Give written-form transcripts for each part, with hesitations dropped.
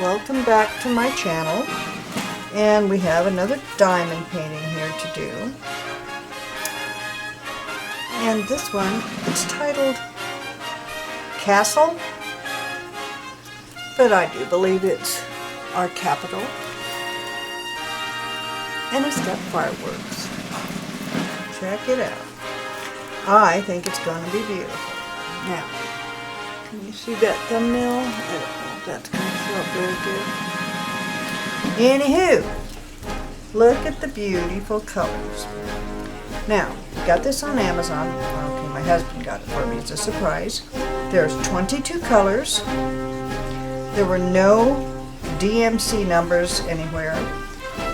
Welcome back to my channel, and we have another diamond painting here to do. And this one, it's titled Castle, but I do believe it's our capital. And it's got fireworks. Check it out. I think it's going to be beautiful. Now, can you see that thumbnail? I don't know if that's going to show up very good. Anywho, look at the beautiful colors. Now, got this on Amazon. Okay, my husband got it for me. It's a surprise. There's 22 colors. There were no DMC numbers anywhere.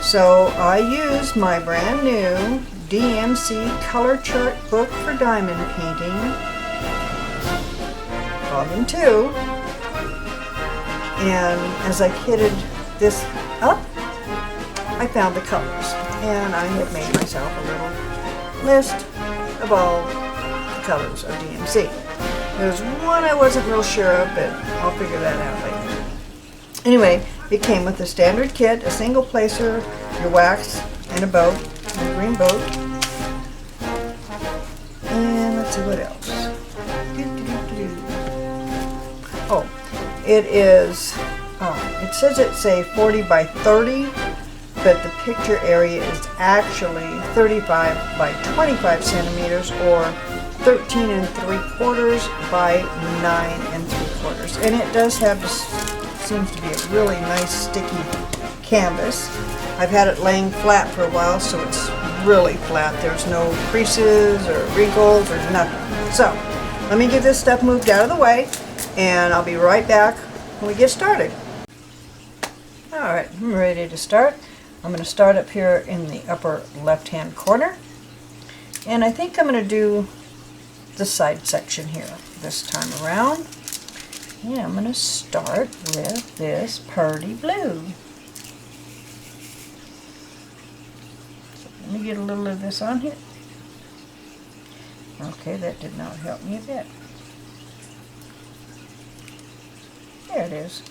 So I used my brand new DMC color chart book for diamond painting, volume 2, and as I kitted this up, I found the colors, and I have made myself a little list of all the colors of DMC. There's one I wasn't real sure of, but I'll figure that out later. Anyway, it came with a standard kit, a single placer, your wax, and a boat, a green boat. And let's see what else. Oh, it is, it says it's a 40 by 30, but the picture area is actually 35 by 25 centimeters, or 13 3/4 by 9 3/4. And it does have this, seems to be a really nice sticky canvas. I've had it laying flat for a while, so it's really flat. There's no creases or wrinkles or nothing. So, let me get this stuff moved out of the way, and I'll be right back when we get started. Alright, I'm ready to start. I'm going to start up here in the upper left-hand corner, and I think I'm going to do the side section here this time around. Yeah, I'm going to start with this purdy blue. So let me get a little of this on here. Okay, that did not help me a bit. There it is.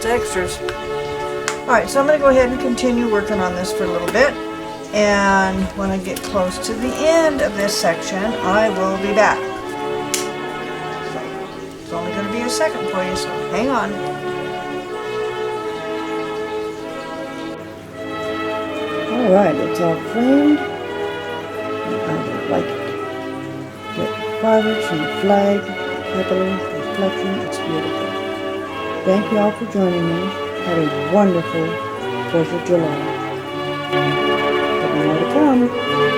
lots of extras. Alright, so I'm going to go ahead and continue working on this for a little bit. And when I get close to the end of this section, I will be back. So, it's only going to be a second for you, so hang on. Alright, it's all framed. I like it. Get fibers from the flag, feather, reflection. It's beautiful. Thank you all for joining me. Have a wonderful 4th of July. But more to come.